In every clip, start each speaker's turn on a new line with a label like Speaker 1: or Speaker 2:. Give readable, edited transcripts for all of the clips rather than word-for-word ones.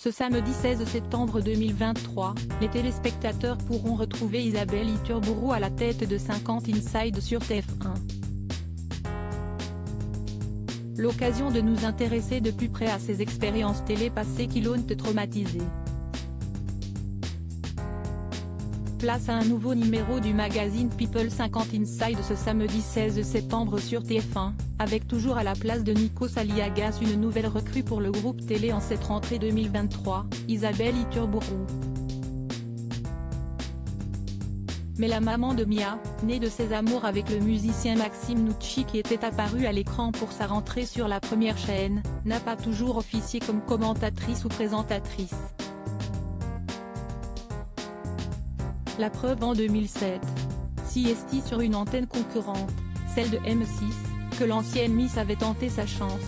Speaker 1: Ce samedi 16 septembre 2023, les téléspectateurs pourront retrouver Isabelle Iturburu à la tête de 50 Inside sur TF1. L'occasion de nous intéresser de plus près à ces expériences télé passées qui l'ont traumatisée. Place à un nouveau numéro du magazine People 50 Inside ce samedi 16 septembre sur TF1, avec toujours à la place de Nikos Aliagas une nouvelle recrue pour le groupe télé en cette rentrée 2023, Isabelle Iturburu. Mais la maman de Mia, née de ses amours avec le musicien Maxime Nucci qui était apparu à l'écran pour sa rentrée sur la première chaîne, n'a pas toujours officié comme commentatrice ou présentatrice. La preuve en 2007. CST sur une antenne concurrente, celle de M6, que l'ancienne Miss avait tenté sa chance.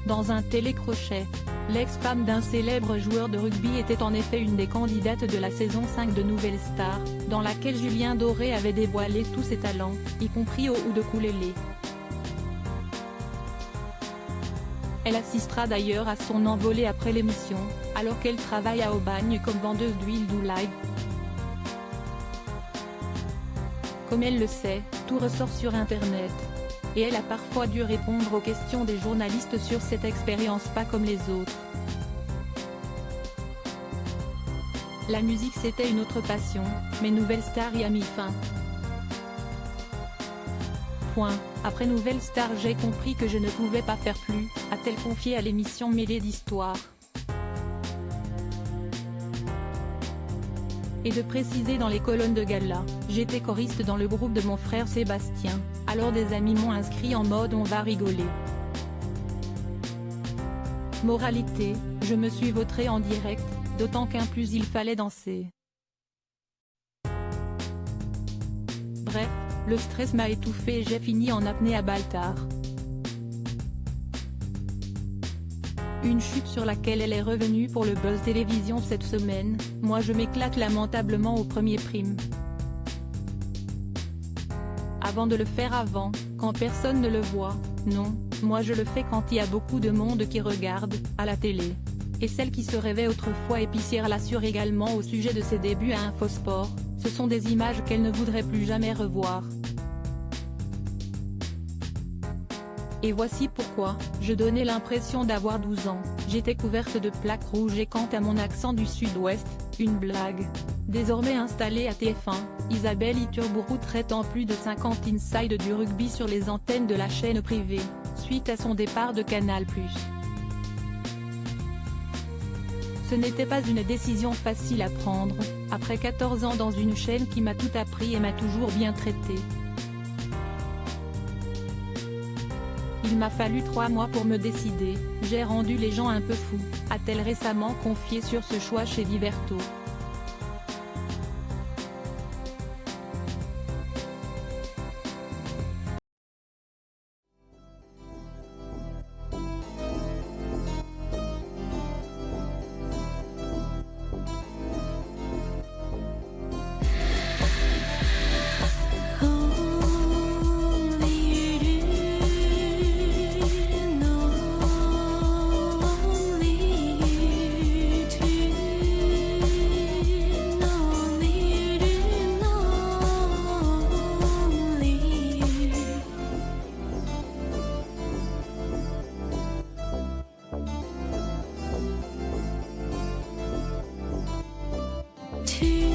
Speaker 1: Dans un télécrochet, l'ex-femme d'un célèbre joueur de rugby était en effet une des candidates de la saison 5 de Nouvelle Star, dans laquelle Julien Doré avait dévoilé tous ses talents, y compris au ukulélé. Elle assistera d'ailleurs à son envolée après l'émission, alors qu'elle travaille à Aubagne comme vendeuse d'huile d'olive. Comme elle le sait, tout ressort sur Internet. Et elle a parfois dû répondre aux questions des journalistes sur cette expérience pas comme les autres. La musique c'était une autre passion, mais Nouvelle Star y a mis fin. Après Nouvelle Star j'ai compris que je ne pouvais pas faire plus, a-t-elle confié à l'émission Mêlée d'Histoire. Et de préciser dans les colonnes de gala, j'étais choriste dans le groupe de mon frère Sébastien, alors des amis m'ont inscrit en mode on va rigoler. Moralité, je me suis vautré en direct, d'autant qu'en plus il fallait danser. Bref, le stress m'a étouffé et j'ai fini en apnée à Baltar. Une chute sur laquelle elle est revenue pour le buzz télévision cette semaine, moi je m'éclate lamentablement au premier prime. Avant de le faire quand personne ne le voit, non, moi je le fais quand il y a beaucoup de monde qui regarde, à la télé. Et celle qui se rêvait autrefois épicière l'assure également au sujet de ses débuts à Infosport, ce sont des images qu'elle ne voudrait plus jamais revoir. Et voici pourquoi, je donnais l'impression d'avoir 12 ans, j'étais couverte de plaques rouges et quant à mon accent du sud-ouest, une blague. Désormais installée à TF1, Isabelle Iturburu traite en plus de 50 Inside du rugby sur les antennes de la chaîne privée, suite à son départ de Canal+. Ce n'était pas une décision facile à prendre, après 14 ans dans une chaîne qui m'a tout appris et m'a toujours bien traité. Il m'a fallu 3 mois pour me décider, j'ai rendu les gens un peu fous, a-t-elle récemment confié sur ce choix chez Diverto.
Speaker 2: To